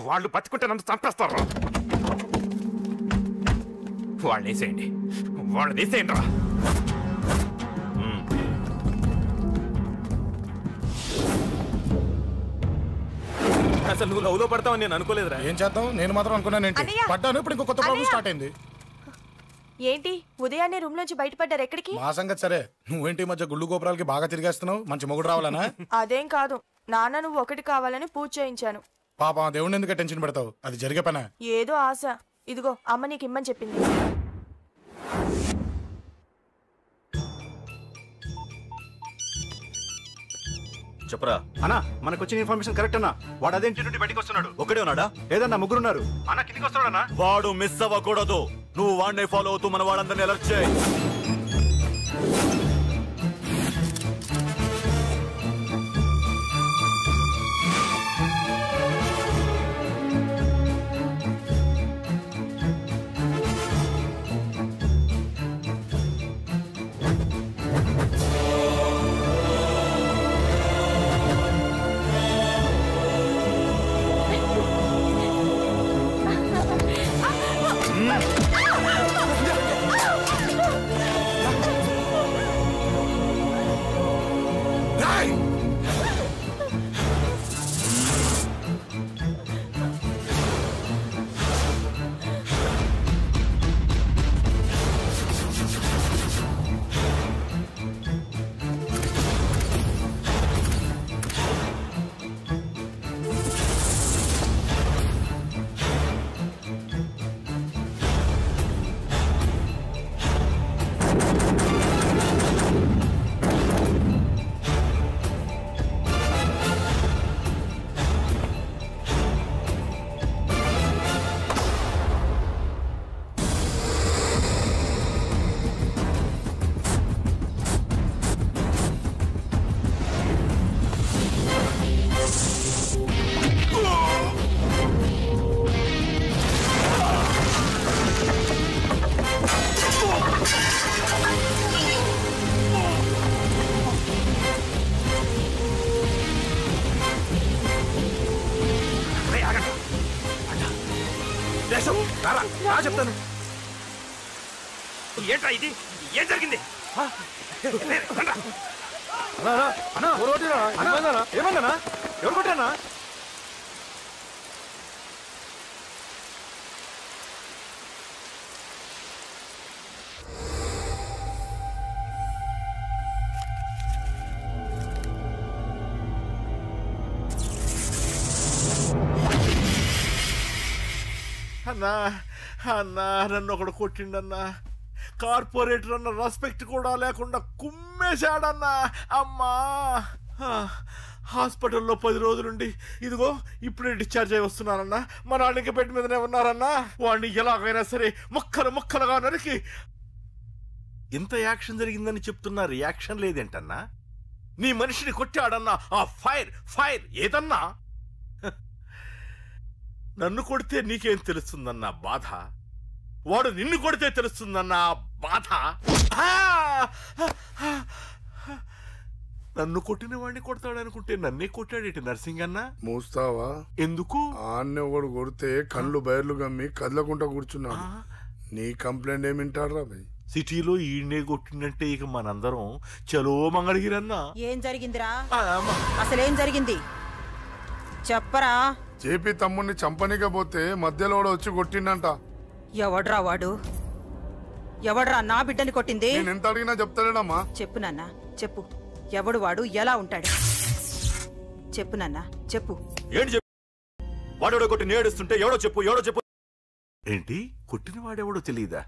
వాళ్ళు బతికుంటే నన్ను చంపేస్తారు. వాళ్ళని వేసేయండి, వాళ్ళని వేసేయండి రా. అసలు నువ్వు లవ్లో పడతావని నేను అనుకోలేదురా. ఏం చేద్దాం, నేను మాత్రం అనుకున్నాను. ఏంటి పడ్డాను, ఇప్పుడు ఇంకో కొత్త ప్రాబ్లం స్టార్ట్ అయింది. ఏంటి ఉదయాన్నే రూమ్ నుంచి బయటపడ్డారు? ఎక్కడికి? మా సంగతి సరే, నువ్వేంటి మధ్య గుళ్ళు గోపురాలకి బాగా తిరిగేస్తున్నావు? మంచి మొగుడు రావాలనా? అదేం కాదు నాన్న, నువ్వు ఒకటి కావాలని పూజ చేయించాను. పాపం దేవుడిని ఎందుకు టెన్షన్ పెడతావు? అది జరిగే పనా? ఏదో ఆశ. ఇదిగో అమ్మ నీకు ఇమ్మని చెప్పింది. చెప్పరా అన్నా, మనకు వచ్చిన ఇన్ఫర్మేషన్ కరెక్ట్ అన్నా. వాడు అదేంటి నుండి బయటకు వస్తున్నాడు. ఒకడే ఉన్నాడా? లేదన్నా, ముగ్గురున్నారు. అన్న కిందికి వస్తున్నాడన్నా. వాడు మిస్ అవ్వకూడదు. నువ్వు వాడిని ఫాలో అవుతూ మన వాళ్ళందరినీ అలర్ట్ చేయి. చెప్తాను. ఏంట్రా ఇది? ఏం జరిగింది? ఏమన్నా ఎవరు కొట్టానా? అన్నా అన్నా, నన్ను ఒకడు కొట్టిండన్నా. కార్పొరేటర్ అన్న రెస్పెక్ట్ కూడా లేకుండా కుమ్మేశాడన్నా. అమ్మా, హాస్పిటల్లో 10 రోజులుండి ఇదిగో ఇప్పుడే డిశ్చార్జ్ అయి వస్తున్నానన్నా. మా నాన్నకి బెడ్ మీదనే ఉన్నారన్నా. వాడిని ఎలాగైనా సరే ముక్కలు ముక్కలుగా నరికి. ఇంత యాక్షన్ జరిగిందని చెప్తున్నా, రియాక్షన్ లేదేంటన్నా? నీ మనిషిని కొట్టాడన్నా. ఆ ఫైర్ ఫైర్ ఏదన్నా? నన్ను కొడితే నీకేం తెలుస్తుందన్న బాధ, వాడు నిన్ను కొడితే తెలుస్తుందన్న బాధ. నన్ను కొట్టిన వాడిని కొడతాడనుకుంటే నన్నే కొట్టాడేటి నర్సింగన్న. మూస్తావా? ఎందుకు? ఆన్నే ఒకడు కొడితే కళ్ళు బయర్లు గమ్మి కదలకుండా కూర్చున్నాడు. నీ కంప్లైంట్ ఏమింటారా భయ్? సిటీలో ఈయనే కొట్టిందంటే ఇక మనందరం చలో మంగళగిరన్నా. ఏం జరిగిందిరా? అసలేం జరిగింది చెప్పరా? జేపీ తమ్ముడిని చంపనికపోతే మధ్యలో వచ్చి కొట్టిండంట. ఎవడ్రా వాడు? ఎవడ్రా నా బిడ్డని కొట్టింది? నేను ఎంత అడిగినా చెప్తాడమ్మా. చెప్పు నాన్న, చెప్పు. ఎవడు వాడు? ఎలా ఉంటాడు? చెప్పు నాన్న, చెప్పు. ఏంటి చెప్పు? వాడెవడో కొట్టి నేడుస్తుంటే ఎవడో చెప్పు, ఎవడో చెప్పు. ఏంటి? కొట్టిన వాడెవడో తెలియదా?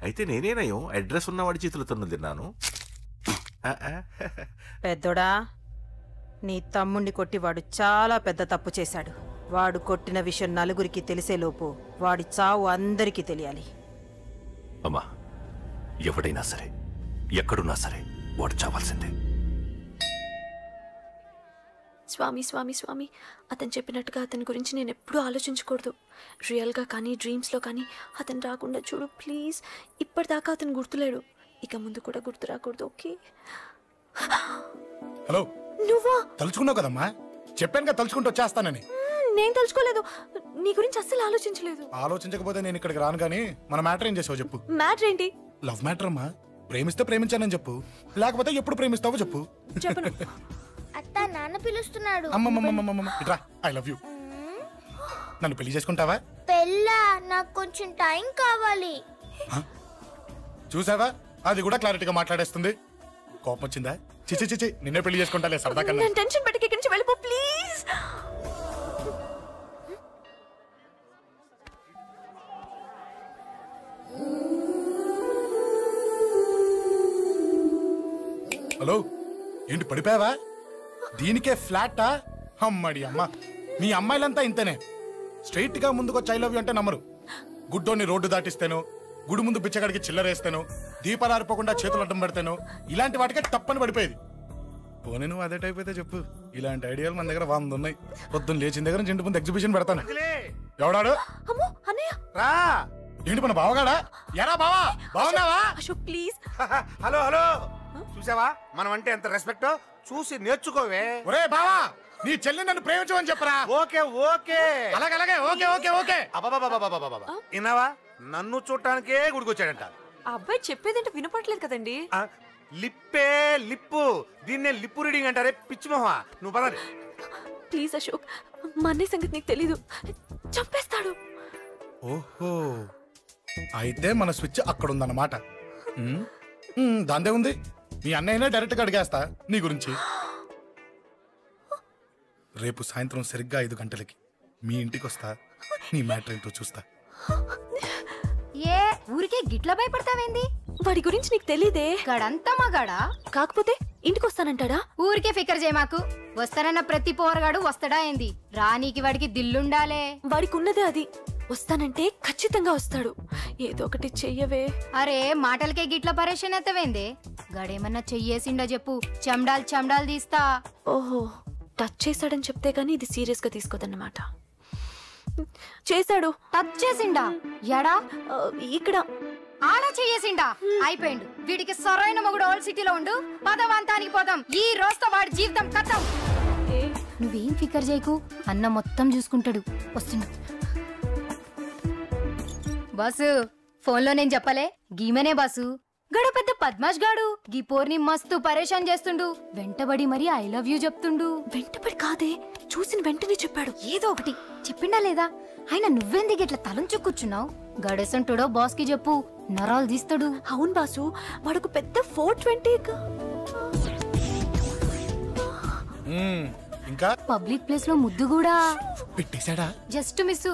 అయితే నేనేనయం అడ్రస్ ఉన్నవాడి చేతులతో తిన్నాను. పెద్దోడా, నీ తమ్ముణ్ణి కొట్టి వాడు చాలా పెద్ద తప్పు చేశాడు. వాడు కొట్టిన విషయం నలుగురికి తెలిసేలోపు వాడి చావు అందరికీ తెలియాలి. అమ్మా, ఎవడైనా సరే ఎక్కడున్నా సరే వాడు చావాల్సిందే. స్వామి స్వామి స్వామి, అతను చెప్పినట్టుగా అతని గురించి నేను ఎప్పుడూ ఆలోచించకూడదు. రియల్గా కానీ డ్రీమ్స్లో కానీ అతను రాకుండా చూడు ప్లీజ్. ఇప్పటిదాకా అతను గుర్తులేడు, ఇక ముందు కూడా గుర్తు రాకూడదు. ఓకే? హలో, నువ్వా? తలుచుకున్నావు కదమ్మా, చెప్పాను కదా తలుచుకుంటూ వచ్చేస్తానని. నేను తలుచుకోలేదు, నీ గురించి అస్సలు ఆలోచించలేదు. ఆలోచించకపోతే నేను ఇక్కడికి రాను కానీ మన మ్యాటర్ ఏం చేసావు చెప్పు. మ్యాటర్ ఏంటి? లవ్ మ్యాటర్ అమ్మా. ప్రేమిస్తే ప్రేమించానని చెప్పు, లేకపోతే ఎప్పుడు ప్రేమిస్తావో చెప్పు. చెప్పను. అత్త నాన్న పిలుస్తున్నాడు. అమ్మమ్మమ్మమ్మమ్మ ఇట్రా, ఐ లవ్ యూ. నన్ను పెళ్లి చేసుకుంటావా? పెళ్ళా? నాకు కొంచెం టైం కావాలి. చూసావా, అది కూడా క్లారిటీగా మాట్లాడేస్తుంది. కోపం వచ్చిందా? చిచి చిచి, నిన్నే పెళ్లి చేసుకుంటాలే సరదా కన్నా. నేను టెన్షన్ పెట్టి ఇక్కడి నుంచి వెళ్ళిపో ప్లీజ్. హలో, ఏంటి పడిపోయావా? దీనికే ఫ్లాటా? అమ్మడి అమ్మ, మీ అమ్మాయిలంతా ఇంతనే. స్ట్రైట్ గా ముందుకొచ్చి ఐ లవ్ యూ అంటే నమ్మరు. గుడ్డోని రోడ్డు దాటిస్తాను, గుడి ముందు బిచ్చగాడికి చిల్లరేస్తాను, దీపాలు ఆరిపోకుండా చేతులు అడ్డం పెడతాను, ఇలాంటి వాటికే తప్పని పడిపోయేది. పోనీ నువ్వు అదే టైప్ అయితే చెప్పు. ఇలాంటి ఐడియాలు మన దగ్గర 100 ఉన్నాయి. పొద్దున్న లేచిన దగ్గర నుంచి ఇంటి ముందు ఎగ్జిబిషన్ పెడతాను. ఎవడాడు? రా. ఏంటి మన బావగాడా? ఎరా బావా, బావున్నావా? అశోక్ ప్లీజ్. హలో హలో, చూసావా మనం అంటే ఎంత రెస్పెక్ట్? చూసి నేర్చుకోవే. ఒరే బావా, నీ చెల్లి నన్ను ప్రేమించమని చెప్పరా. ఓకే ఓకే, అలాగే ఓకే ఓకే ఓకే. విన్నావా? నన్ను చూడటానికే గుడికొచ్చాడంట. ఆ అబ్బాయి చెప్పేదంటే వినపడలేదు కదండి. లిప్పే లిప్పు, దీన్నే లిప్పు రీడింగ్ అంటారే పిచ్చి మొహ. నువ్వు పదండి ప్లీజ్ అశోక్, మా అన్నయ్య సంగతి నీకు తెలీదు, చంపేస్తాడు. ఓహో, అయితే మన స్విచ్ అక్కడ ఉందన్నమాట. దాందే ఉంది, మీ అన్నయ్యనే డైరెక్ట్ గా అడిగేస్తా నీ గురించి. రేపు సాయంత్రం సరిగ్గా 5 గంటలకి మీ ఇంటికి వస్తా, నీ మ్యాటర్ ఏంటో చూస్తా. ఏ ఊరికే గిట్ల భయపడతావేంది? వాడి గురించి నీకు తెలీదే. గడంతా మగాడా? కాకపోతే ఇంటికి వస్తానంటాడా? ఊరికే ఫికర్ చేయ మాకు. వస్తానన్న ప్రతి పోరగాడు వస్తాడా ఏంది? రానీకి వాడికి దిల్లుండాలే. వాడికి ఉన్నదే అది. వస్తానంటే ఖచ్చితంగా వస్తాడు. ఏదో ఒకటి చెయ్యవే. అరే మాటలకే గిట్ల పరేషన్ ఎత్తవేంది? గడేమన్నా చెయ్యేసిండో చెప్పు, చెమ్డాల్ తీస్తా. ఓహో, టచ్ చేశాడని చెప్తే గానీ ఇది సీరియస్ గా తీసుకోదన్నమాట. చేశాడు. టచ్ చేసిండా? ఎడా? ఇక్కడ. ఆడ చెయ్యేసిండా? అయిపోయిండు. వీడికి సరైన మొగుడు ఓల్డ్ సిటీలో ఉండు. పదవంతానికి పోదాం. ఈ రోజుతో వాడి జీవితం కథం. నువ్వేం ఫికర్ చేయకు, అన్న మొత్తం చూసుకుంటాడు. వస్తుండు. బాసు, ఫోన్లో నేను చెప్పలే, గీమనే బాసు. గడు పెద్ద పద్మాష్ గాడు. గీ పోర్ని మస్తు పరేషాన్ చేస్తుండు. వెంటబడి మరి ఐ లవ్ యూ చెప్తుండు. వెంటబడి కాదే, చూసిన వెంటనే చెప్పాడు. ఏదో ఒకటి చెప్పిండా లేదా? ఆయన నువ్వెందుకు ఇట్లా తలంచు కూర్చున్నావు? గడేసంటుడో బాస్ కి చెప్పు, నరాలు తీస్తాడు. అవును బాసు, వాడొక పెద్ద 420. ఇంకా పబ్లిక్ ప్లేస్ లో ముద్దు కూడా పెట్టేశాడా? Just miss.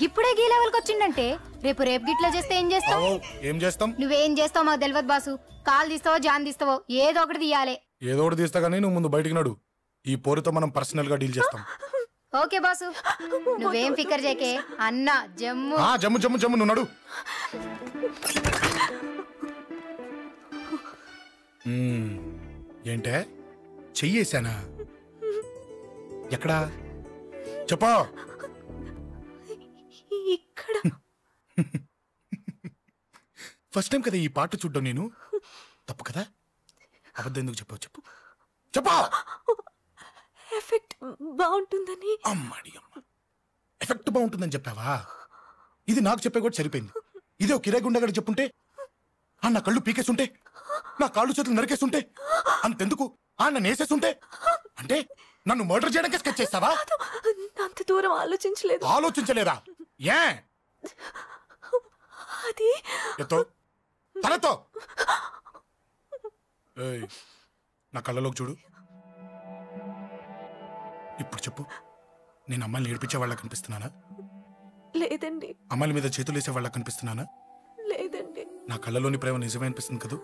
ఇప్పుడే గీ లెవెల్కి వచ్చిండంటే రేపు గిట్లా చేస్తే ఏం చేస్తావు? ఏం చేస్తాం? నువ్వేం చేస్తావు మాకు తెలియదు బాసు. కాల్ తీస్తావో జాన్ తీస్తావో ఏదో ఒకటి తీయాలి. ఏదో ఒకటి తీస్తా గానీ నువ్వు ముందు బయటికి నడు. ఈ పోరుతో మనం పర్సనల్ గా డీల్ చేస్తాం. ఓకే బాసు, నువ్వేం ఫికర్ చేకే. అన్న జమ్ము జమ్ము జమ్ము జమ్ము, నువ్వు నడు. ఏంటే చెయ్యేశానా? ఎక్కడా చెప్పా? ఇక్కడ. ఫస్ట్ టైం కదా ఈ పాట చూడ్డం నేను. తప్పు కదా? అబద్ధం ఎందుకు చెప్పావు చెప్పు. చెప్పా. ఎఫెక్ట్ బాగుంటుందని. అమ్మాడి అమ్మ, ఎఫెక్ట్ బాగుంటుందని చెప్పావా? ఇది నాకు చెప్పే కూడా సరిపోయింది. ఇదే కిరాయి గుండెగాడు చెప్పుంటే, నా కళ్ళు పీకేస్తుంటే, నా కాళ్ళు చేతులు నరికేస్తుంటే, అంతెందుకు నన్ను వేసేస్తుంటే, అంటే నన్ను మర్డర్ చేయడానికి స్కెచ్ చేస్తావా? అంత దూరం ఆలోచించలేదు. ఆలోచించలేదా? ఏ అది ఎత్తో తలతో. నా కళ్ళలోకి చూడు. ఇప్పుడు చెప్పు, నేను అమ్మాయిని ఏడిపించే వాళ్ళ కనిపిస్తున్నానా? లేదండి. అమ్మాయిల మీద చేతులు వేసే వాళ్ళ కనిపిస్తున్నానా? లేదండి. నా కళ్ళలోని ప్రేమ నిజమే అనిపిస్తుంది కదూ?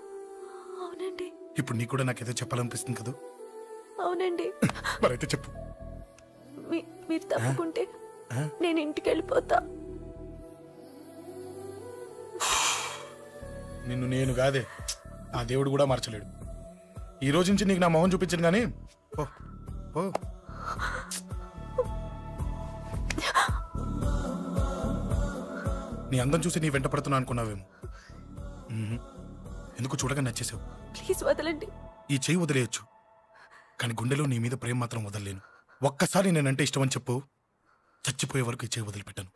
అవునండి. ఇప్పుడు నీకు కూడా నాకేదో చెప్పాలనిపిస్తుంది కదూ? అవునండి. మరైతే చెప్పు. మీరు తప్పుకుంటే నేను ఇంటికి వెళ్ళిపోతా. నిన్ను నేను కాదే, ఆ దేవుడు కూడా మార్చలేడు. ఈ రోజు నుంచి నీకు నా మొహం చూపించను కానీ ఓ ఓ. నీ అందం చూసి నీ వెంట పడుతున్నా అనుకున్నావేమో. ఎందుకు చూడగా నచ్చేసావు. ప్లీజ్ వదలండి. ఈ చెయ్యి వదిలేయచ్చు, కానీ గుండెలో నీ మీద ప్రేమ మాత్రం వదలలేను. ఒక్కసారి నేనంటే ఇష్టమని చెప్పు, చచ్చిపోయే వరకు ఇచ్చే వదిలిపెట్టాను.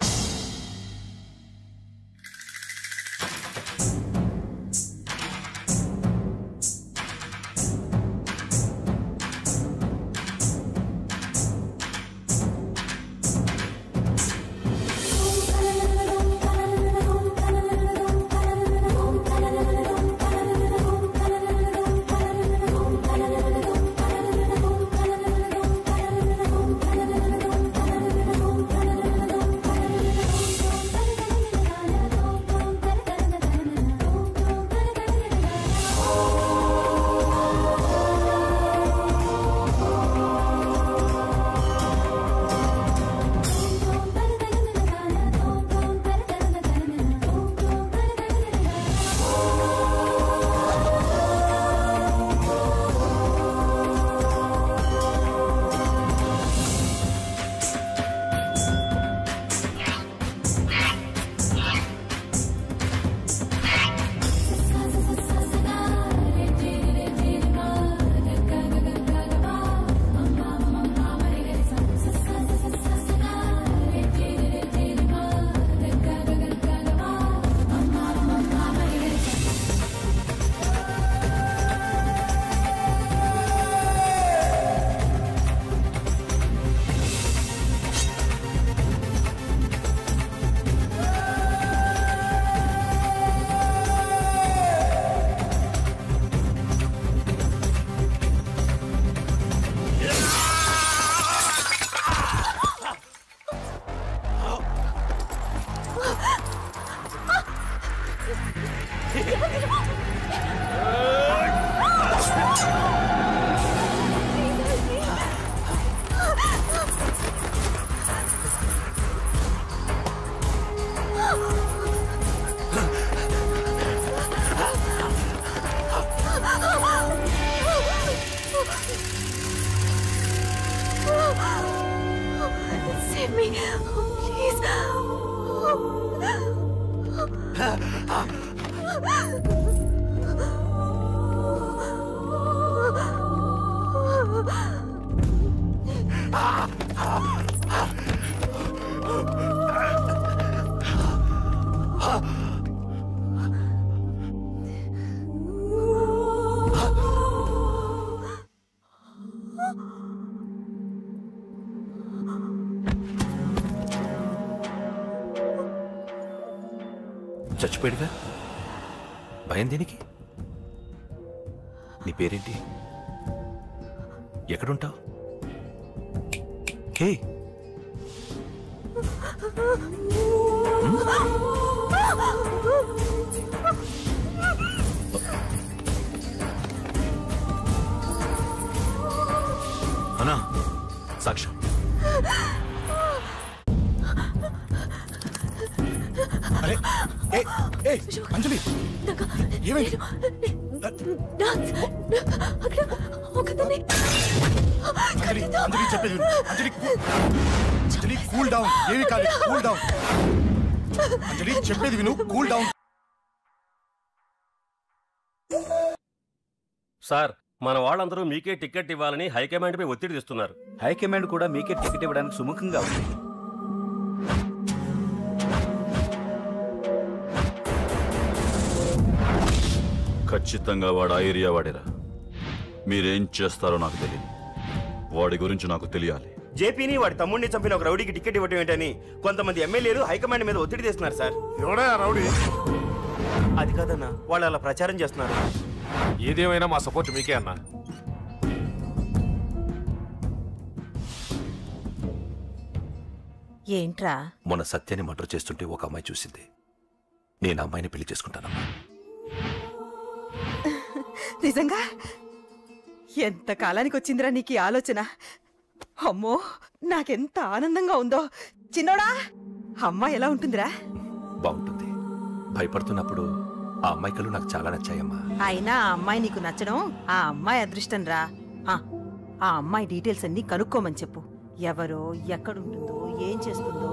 Save me, please. చచ్చిపోయాడుగా, భయం దేనికి? నీ పేరేంటి? ఎక్కడుంటావు? హే, అన్నా సాక్ష్యం. అరే అంజలి, ఏమైంది? అంజలి చెప్పేది విను. అంజలి కూల్ డౌన్. ఏమి కాదు, కూల్ డౌన్. అంజలి చెప్పేది విను, కూల్ డౌన్. సార్, మన వాళ్ళందరూ మీకే టికెట్ ఇవ్వాలని హైకమాండ్ పై ఒత్తిడి తెస్తున్నారు. హైకమాండ్ కూడా మీకే టికెట్ ఇవ్వడానికి సుముఖంగా ఉంది. ఖచ్చితంగా వాడు ఆ ఏరియా వాడేరా. మీరేం చేస్తారో నాకు తెలియదు, వాడి గురించి నాకు తెలియాలి. జేపీని వాడి తమ్ముడిని చంపిన ఒక రౌడీకి టికెట్ ఇవ్వటం ఏంటని కొంతమంది ఎమ్మెల్యేలు హైకమాండ్ మీద ఒత్తిడి తెస్తున్నారు సార్. ఎవడా రౌడీ? అది కాదన్నా, వాళ్ళు అలా ప్రచారం చేస్తున్నారు. ఏదేమైనా మా సపోర్ట్ మీకే అన్నా. ఏంట్రా? మొన్న సత్యాన్ని మర్డర్ చేస్తుంటే ఒక అమ్మాయి చూసింది. నేను అమ్మాయిని పెళ్లి చేసుకుంటానమ్మా. నిజంగా? ఎంత కాలానికి వచ్చిందిరా నీకు ఈ ఆలోచన? అమ్మో, నాకెంత ఆనందంగా ఉందో. చిన్నోడా, అమ్మాయి ఎలా ఉంటుందిరా? బాగుంటుంది. భయపడుతున్నప్పుడు ఆ అమ్మాయి కళ్ళు నాకు చాలా నచ్చాయమ్మా. అయినా ఆ అమ్మాయి నీకు నచ్చడం ఆ అమ్మాయి అదృష్టం రా. ఆ అమ్మాయి డీటెయిల్స్ అన్ని కనుక్కోమని చెప్పు. ఎవరో, ఎక్కడుంటుందో, ఏం చేస్తుందో.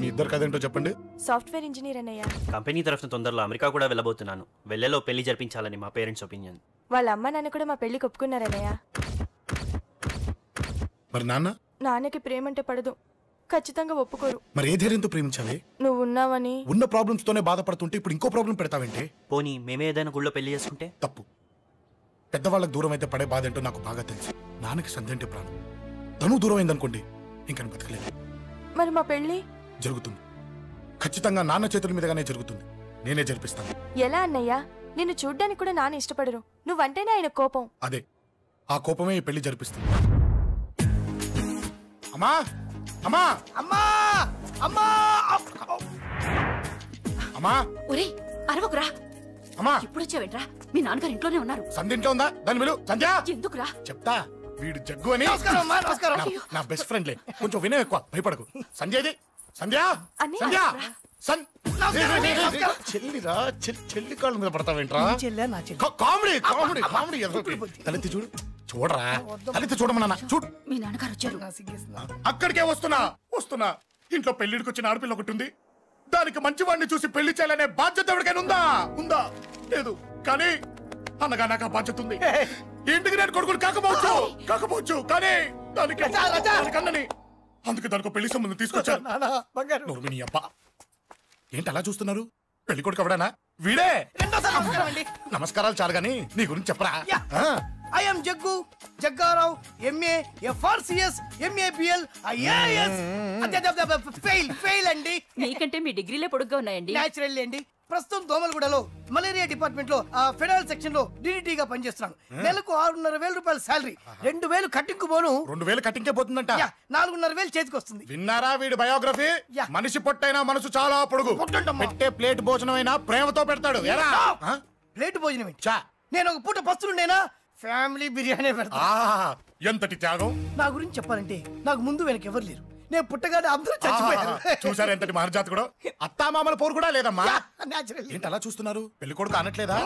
మీ ఇద్దరు కదేంటో చెప్పండి. సాఫ్ట్వేర్ ఇంజనీర్ అన్నయ్య. కంపెనీ తరఫున తొందరలో అమెరికా కూడా వెళ్ళబోతున్నాను. వెళ్ళేలో పెళ్లి జరిపించాలని మా పేరెంట్స్ ఒపీనియన్. వాళ్ళ అమ్మ నాన్న కూడా మా పెళ్లికి ఒప్పుకున్నారన్నయ్య. మరి నాన్న? నాన్నకి ప్రేమంటే పడదు, ఖచ్చితంగా ఒప్పుకోరు. మరి ఏ ధైర్యంతో ప్రేమించావే? నువ్వు ఉన్నావని. ఉన్న ప్రాబ్లమ్స్ తోనే బాధపడుతుంటే ఇప్పుడు ఇంకో ప్రాబ్లం పెడతావేంటే? పోనీ మేమే ఏదైనా గుళ్ళో పెళ్లి చేసుకుంటే? తప్పు. పెద్దవాళ్ళకి దూరం అయితే పడే బాధ ఏంటో నాకు బాగా తెలుసు. నాన్నకి సంధ్య అంటే ప్రాణం. తను దూరం అయిందనుకోండి ఇంకా బతకలేదు. మరి మా పెళ్లి జరుగుతుంది. ఖచ్చితంగా నాన్న చేతుల మీదగానే జరుగుతుంది. నేనే జరిపిస్తాను. ఎలా అన్నయ్యా? నిన్ను చూడ్డానికి కూడా నాన్న ఇష్టపడరు, నువ్వంటేనే ఆయన కోపం. అదే ఆ కోపమే ఈ పెళ్లి జరిపిస్తుంది. అమ్మా అమ్మా అమ్మా అమ్మా అమ్మా ఒరే అరవకురా. అమ్మా ఇప్పుడు వచ్చావేంట్రా? మీ నాన్నగారు ఇంట్లోనే ఉన్నారు. సంధ్య ఇంట్లో ఉందా? దాని విలు. సంధ్య ఎందుకురా? చెప్తా. వీడు జగ్గు అని నమస్కారం. నా బెస్ట్ ఫ్రెండ్లే. కొంచెం వినే ఎక్కువ, భయపడకు. సంధ్యది. సంధ్య సంధ్య చెల్లిరా. చెల్లి కాళ్ళ మీద పడతావేంట్రా? Comedy comedy comedy. తలెత్తి చూడు. చూడరా, తలెత్తి చూడమన్నా. చూడు, మీ నాన్నగారు వచ్చారు. అక్కడికే వస్తున్నా. ఇంట్లో పెళ్లిడికి వచ్చిన ఆడపిల్ల ఒకటి ఉంది. దానికి మంచివాడిని చూసి పెళ్లి చేయాలనే బాధ్యత ఎవరికైనా ఉందా? లేదు. కానీ అనగా నాకు ఆ బాధ్యత ఉంది. ఇంటికి నేను కొడుకుని కాకపోవచ్చు కానీ దానికి అన్నని. అందుకే దానికి పెళ్లి సంబంధం తీసుకొచ్చాను. నోర్మిని అబ్బా, ఏంటి అలా చూస్తున్నారు? పెళ్లి కొడుకు ఎవడానా? వీడే. నమస్కారాలు చాలు గాని నీ గురించి చెప్పరా. I am Jaggu, Jaggarao, MA, FRCS, MABL, IAS. Fail అండి. మీకంటే మీ డిగ్రీలే పొడుగ్గా ఉన్నాయండి. న్యాచురల్ అండి. ప్రస్తుతం దోమలగూడలో మలేరియా డిపార్ట్మెంట్ లో ఫెడరల్ సెక్షన్ లో DDT గా పనిచేస్తున్నాను. నెలకు 6,500 రూపాయలు శాలరీ, 2,000 కట్టింగ్ పోను. 2,000 కట్టింకే పోతుందంట. 4,500 చేతికి వస్తుంది. విన్నారా వీడి బయోగ్రఫీ? మనిషి పొట్టైనా మనసు చాలా పొడుగు. పెట్టే ప్లేట్ భోజనం అయినా ప్రేమతో పెడతాడు. ప్లేట్ భోజనం ఏంటి? నేను ఒక పూట పస్తులుండేనా? ఫ్యామిలీ బిర్యానీ పెడతా. ఎంతటి త్యాగం! నా గురించి చెప్పాలంటే నాకు ముందు వెనక ఎవరు లేరు. నేను పుట్టగానే అందరూ చచ్చిపోయారు. చూసారు ఎంతటి మహర్జాత్ కూడా. అత్తామామల పోరు కూడా లేదమ్మా. ఏంటి అలా చూస్తున్నారు? పెళ్లి కొడుకు అనట్లేదా?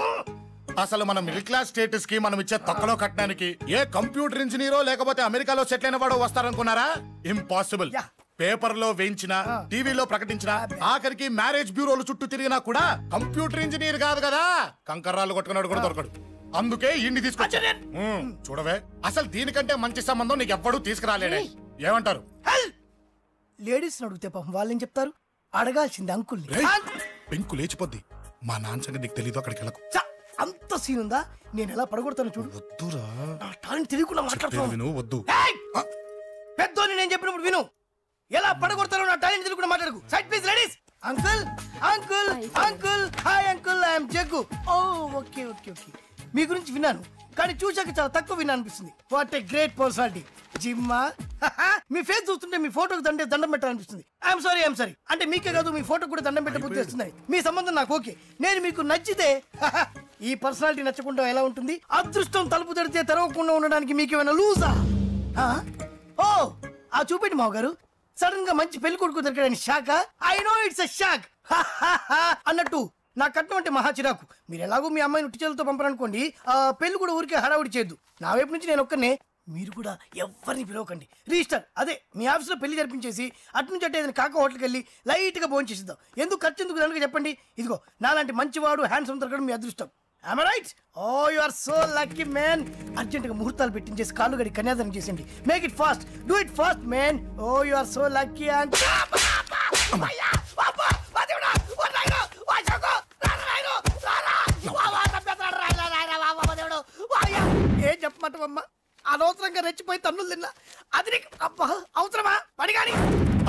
అసలు మన మిడిల్ క్లాస్ స్టేటస్ కి మనం ఇచ్చే తక్కువలో కట్టడానికి ఏ కంప్యూటర్ ఇంజనీరో లేకపోతే అమెరికాలో సెటిల్ అయిన వాడు వస్తారనుకున్నారా? ఇంపాసిబుల్. పేపర్ లో వేయించిన, టీవీలో ప్రకటించిన, ఆఖరికి మ్యారేజ్ బ్యూరోలు చుట్టూ తిరిగినా కూడా కంప్యూటర్ ఇంజనీర్ కాదు కదా, కంకర్రాలు కొట్టుకున్నాడు కూడా దొరకడు. అందుకే ఇండి తీసుకొచ్చా. చూడవే, అసలు దీనికంటే మంచి సంబంధం నీకు ఎవ్వడూ తీసుకురాలేడే. ఏమంటారు? లేడీస్ అడిగితే పాపం వాళ్ళేం చెప్తారు? అడగాల్సింది అంకుల్. పెంకు లేచిపోద్ది. మా నాన్న సంగతి నీకు తెలీదు. అక్కడికి వెళ్ళకు. అంత సీన్ ఉందా? నేను ఎలా పడగొడతాను చూడు. వద్దురా, నా టాలెంట్ తెలియకుండా మాట్లాడుతున్నాను. వద్దు. పెద్దోని నేను చెప్పినప్పుడు విను. ఎలా పడగొడతారో నా టాలెంట్ తెలియకుండా మాట్లాడకు. Side please ladies. Uncle uncle uncle hi uncle, I'm Jaggu. Oh okay okay okay. మీ గురించి విన్నాను కానీ చూశాక చాలా తక్కువ విన్నా అనిపిస్తుంది. What a great personality. జిమ్మా, మీ ఫేస్ చూస్తుంటే మీ ఫోటోకి దండం పెట్టాలనిపిస్తుంది. ఐఎమ్ సారీ అంటే మీకే కాదు, మీ ఫోటో కూడా దండం పెట్టబుద్ధి వస్తుంది. మీ సంబంధం నాకు ఓకే. నేను మీకు నచ్చితే ఈ పర్సనాలిటీ నచ్చకుండా ఎలా ఉంటుంది? అదృష్టం తలుపు తెరితే తెరవకుండా ఉండడానికి మీకేమైనా లూజా? ఓ ఆ చూపెట్టి మావ గారు. సడన్ గా మంచి పెళ్లి కొడుకు దొరికాడని shock. I know it's a shock అన్నట్టు నా కట్నం అంటే మహా చిరాకు. మీరు ఎలాగో మీ అమ్మాయిని ఉట్టిచేలతో పంపరనుకోండి, పెళ్లి కూడా ఊరికే హడావుడి చేయొద్దు. నా వైపు నుంచి నేను ఒక్కనే, మీరు కూడా ఎవరిని పిలవకండి. రిజిస్టర్ అదే మీ ఆఫీస్లో పెళ్లి జరిపించేసి అటు నుంచి అంటే ఏదైనా కాక హోటల్కి వెళ్ళి లైట్గా భోజనం చేసిద్దాం. ఎందుకు ఖర్చు ఎందుకు దానికి చెప్పండి. ఇదిగో నాలాంటి మంచివాడు హ్యాండ్సమ్ దొరకడం మీ అదృష్టం. Am I right? Oh, you are so lucky, man. అర్జెంటుగా ముహూర్తాలు పెట్టించేసి కాళ్ళు గడి కన్యాదానం చేసేయండి. Make it fast. Do it fast, man. Oh, you are so lucky. And ఏం చెప్పమంటావమ్మా? అనవసరంగా రెచ్చిపోయి తన్నులు తిన్నా. అది నీకు అబ్బా అవసరమా? పడిగాని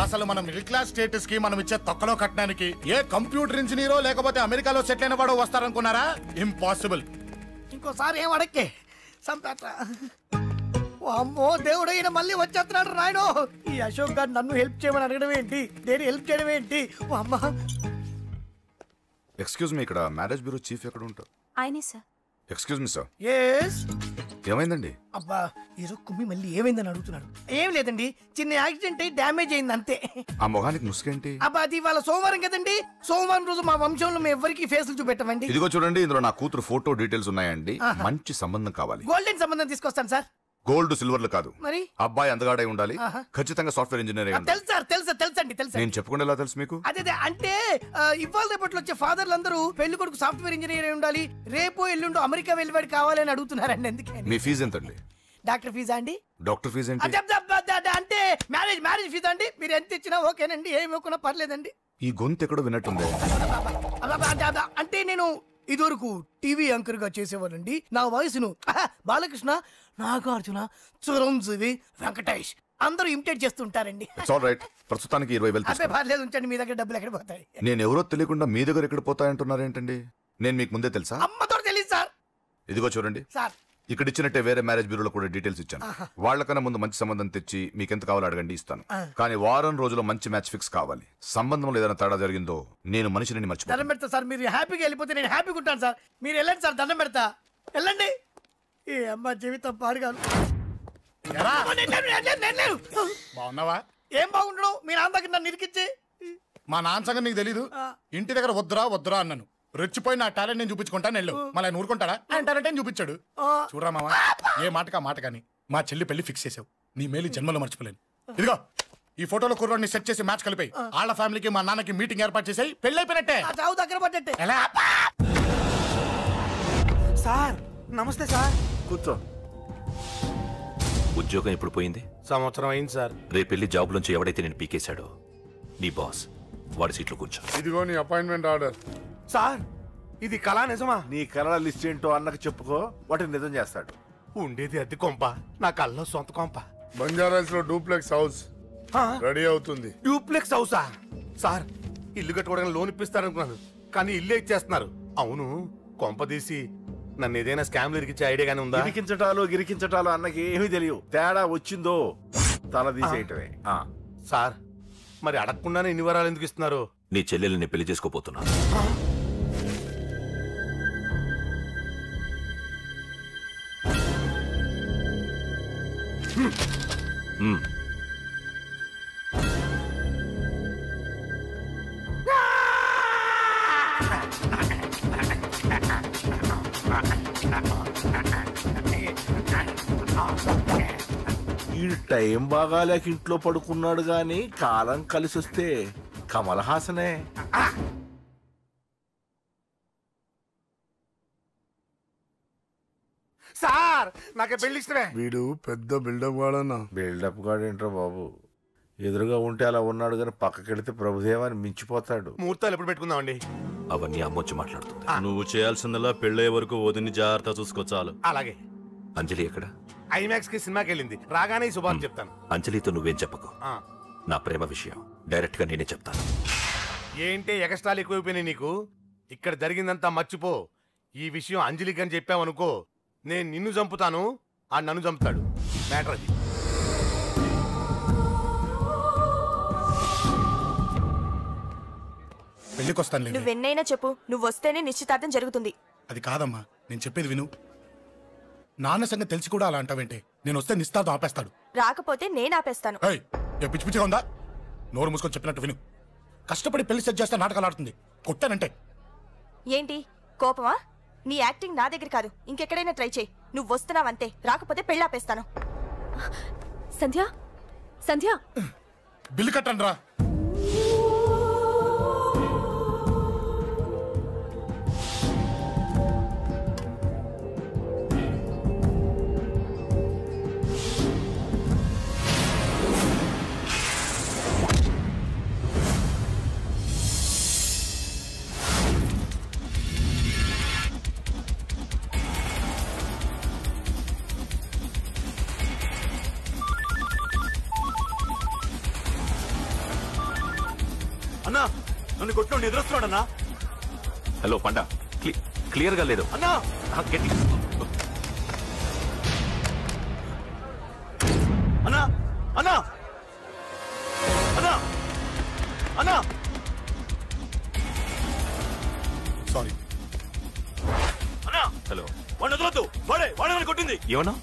అసలు మన మిడిల్ క్లాస్ స్టేటస్ కి మనం ఇచ్చే తక్కువలో కట్టడానికి ఏ కంప్యూటర్ ఇంజనీరో లేకపోతే అమెరికాలో సెటిల్ అయిన వాడు వస్తారనుకున్నారా? ఇంపాసిబుల్. ఇంకోసారి ఏం అడక్కే సంపేట. అమ్మో దేవుడు, ఈయన మళ్ళీ వచ్చేస్తున్నాడు రాయడు. ఈ అశోక్ గారు నన్ను హెల్ప్ చేయమని అడగడం ఏంటి? నేను హెల్ప్ చేయడం ఏంటి? అమ్మా ఎక్స్క్యూజ్ మీ, ఇక్కడ మ్యారేజ్ బ్యూరో చీఫ్ ఎక్కడ ఉంటారు? ఆయనే sir. Excuse me sir. Yes. ఏమైందండి? అబ్బా ఏదో కుమ్మి మళ్ళీ ఏమైందని అడుగుతున్నాడు. ఏం లేదండి, చిన్న యాక్సిడెంట్ అయి డ్యామేజ్ అయింది అంతే. ఆ మొహానికి ముసుకేంటి? అబ్బా అది ఇవాళ సోమవారం కదండి. సోమవారం రోజు మా వంశంలో మేము ఎవరికి ఫేసులు చూపెట్టమండి. ఇదిగో చూడండి, ఇందులో నా కూతురు ఫోటో డీటెయిల్స్ ఉన్నాయండి. మంచి సంబంధం కావాలి. గోల్డెన్ సంబంధం తీసుకొస్తాను సార్. గోల్డ్ సిల్వర్లు కాదు, మరి అబ్బాయి అందగాడై ఉండాలి. ఖచ్చితంగా సాఫ్ట్వేర్ ఇంజనీర్. తెలుసండి. నేను చెప్పకుండా ఎలా తెలుసు మీకు? అదే అంటే ఇవాళ రేపట్లో వచ్చే ఫాదర్లు అందరూ పెళ్లి కొడుకు సాఫ్ట్వేర్ ఇంజనీర్ అయి ఉండాలి, రేపు ఎల్లుండో అమెరికా వెళ్ళివాడు కావాలని అడుగుతున్నారండి. ఎందుకని? మీ ఫీజు ఎంతండి? డాక్టర్ ఫీజా అండి? డాక్టర్ ఫీజు ఏంటి? అంటే ఎంత ఇచ్చినా ఓకేనండి, ఏమి ఇవ్వకున్నా పర్లేదండి. ఈ గొంతు ఎక్కడో విన్నట్టుంది. అంటే నేను ఇదివరకు టీవీ యాంకర్ గా చేసేవాడండి. నా వయసును బాలకృష్ణ, నాగార్జున, చిరంజీవి, వెంకటేష్ అందరూ ఇమిటేట్ చేస్తుంటారండి. ప్రస్తుతానికి 20,000 పర్లేదు ఉంచండి, మీ దగ్గర డబ్బులు ఎక్కడ పోతాయి? నేను ఎవరో తెలియకుండా మీ దగ్గర ఎక్కడ పోతాయంటున్నారేంటండి? నేను మీకు ముందే తెలుసా? అమ్మతో తెలియదు సార్. ఇదిగో చూడండి సార్, ఇక్కడ ఇచ్చినట్టే వేరే మ్యారేజ్ బ్యూరోలో కూడా డీటెయిల్స్ ఇచ్చాను. వాళ్ళకన్నా ముందు మంచి సంబంధం తెచ్చి మీకు ఎంత కావాలో అడగండి, ఇస్తాను. కానీ వారం రోజుల్లో మంచి మ్యాచ్ ఫిక్స్ కావాలి. సంబంధంలో ఏదైనా తేడా జరిగిందో నేను మనిషిని మర్చిపోతాను. దండం పెడతా సార్, మీరు హ్యాపీగా వెళ్ళిపోతే నేను హ్యాపీగా ఉంటాను సార్. మీరు వెళ్ళండి సార్, దండం పెడతా, వెళ్ళండి. ఈ అమ్మ జీవితం పాడుగాను. బాగున్నావా? ఏం బాగుండడం, మీ నాన్న దగ్గర నన్ను ఇరికిచ్చి. మా నాన్న సంగతి నీకు తెలీదు. ఇంటి దగ్గర వద్దురా అన్నాను. రెచ్చిపోయి నా టాలెంట్ నేను చూపించుకుంటాను వెళ్ళు. మళ్ళీ ఆయన ఊరుకుంటాడా? ఆయన టాలెంట్ చూపించాడు. చూడరా మామ, ఏ మాటకా మాట కానీ మా చెల్లి పెళ్లి ఫిక్స్ చేసావు. నీ మేలు జన్మలో మర్చిపోలేను. ఇదిగో ఈ ఫోటోలో కుర్రాడిని సెట్ చేసి మ్యాచ్ కలిపాయి. వాళ్ళ ఫ్యామిలీకి మా నాన్నకి మీటింగ్ ఏర్పాటు చేసాయి. పెళ్లి అయిపోయినట్టే. చావు దగ్గర పడ్డట్టే. ఎలా? సార్ నమస్తే సార్. కూర్చో. ఉద్యోగం ఎప్పుడు పోయింది? సంవత్సరం అయింది సార్. రేపెళ్ళి జాబ్ నుంచి ఎవడైతే నేను పీకేశాడో నీ బాస్, వాడి సీట్లో కూర్చో. ఇదిగో నీ అపాయింట్మెంట్ ఆర్డర్. సార్ ఇది కళా నిజమా? నీ కళల లిస్ట్ ఏంటో అన్నకు చెప్పుకో, వాటిని నిజం చేస్తాడు. ఉండేది అద్దె కొంప, నా కళ్ళలో సొంత కొంప. బంజారాస్ లో డూప్లెక్స్ హౌస్ రెడీ అవుతుంది. డూప్లెక్స్ హౌసా? సార్ ఇల్లు కట్టుకోవడానికి లోన్ ఇప్పిస్తారనుకున్నాను, కానీ ఇల్లే ఇచ్చేస్తున్నారు. అవును, కొంప తీసి నన్ను ఏదైనా స్కామ్ ఇరికించే ఐడియా గానీ ఉందా? గిరికించటాలు అన్నకి ఏమీ తెలియదు. తేడా వచ్చిందో తల తీసేయటమే. సార్ మరి అడగకుండానే ఇన్ని వరాలు ఎందుకు ఇస్తున్నారు? నీ చెల్లెల్ని పెళ్లి చేసుకోపోతున్నా. ఈ టైం బాగాలేక ఇంట్లో పడుకున్నాడు గాని కాలం కలిసి వస్తే కమల్ హాసనే. సార్ నాకే పెళ్లి ఇష్టమే. వీడు పెద్ద బిల్డప్ గాడన్నా. బిల్డప్ గాడు ఏంట్రా బాబు, ఎదురుగా ఉంటే అలా ఉన్నాడు గాని పక్కకెడితే ప్రభుదేవాన్ని మించిపోతాడు. ముహూర్తాలు ఎప్పుడు పెట్టుకుందామండి? అవన్నీ అమ్మొచ్చి మాట్లాడుతుంది. నువ్వు చేయాల్సిందలా పెళ్ళే వరకు వదిని జాగ్రత్త చూసుకో చాలు. అలాగే. అంజలి ఎక్కడ? ఐమాక్స్ కి సినిమాకి వెళ్ళింది, రాగానే శుభాన్ని చెప్తాను. అంజలితో నువ్వేం చెప్పకు. నా ప్రేమ విషయం డైరెక్ట్ గా నేనే చెప్తాను. ఏంటి ఎక్స్ట్రాలు ఎక్కువైపోయినాయి నీకు? ఇక్కడ జరిగిందంతా మర్చిపో. ఈ విషయం అంజలికి అని చెప్పావనుకో, నేను నిన్ను చంపుతాను, ఆ నన్ను చంపుతాడు. మ్యాటర్ అది. పెళ్లికి వస్తాను. నువ్వెన్నైనా చెప్పు, నువ్వు వస్తేనే నిశ్చితార్థం జరుగుతుంది. అది కాదమ్మా, నేను చెప్పేది విను. నాన్న సంగతి తెలిసి కూడా అలా అంటావేంటే? నేను వస్తే నిస్తార్థం ఆపేస్తాడు. రాకపోతే నేను ఆపేస్తాను. పిచ్చి పిచ్చిగా ఉందా? నోరు మూసుకొని చెప్పినట్టు విను. కష్టపడి పెళ్లి సెట్ చేస్తే నాటకాలు ఆడుతుంది. కొట్టానంటే ఏంటి కోపమా? నీ యాక్టింగ్ నా దగ్గర కాదు, ఇంకెక్కడైనా ట్రై చేయి. నువ్వు వస్తున్నావంతే, రాకపోతే పెళ్లి ఆపేస్తాను. సంధ్య, సంధ్య, బిల్లు కట్టండి రా. అన్నా నన్ను కొట్టు ఎదురొస్తున్నాడన్నా. హలో పండా, క్లియర్ గా లేదు అన్నా. గట్టి అన్నా, అన్నా, అన్నా, అన్నా. సారీ అన్నా. హలో, వాడిని వదలొద్దు. వాడే నన్ను కొట్టింది. ఏమన్నా?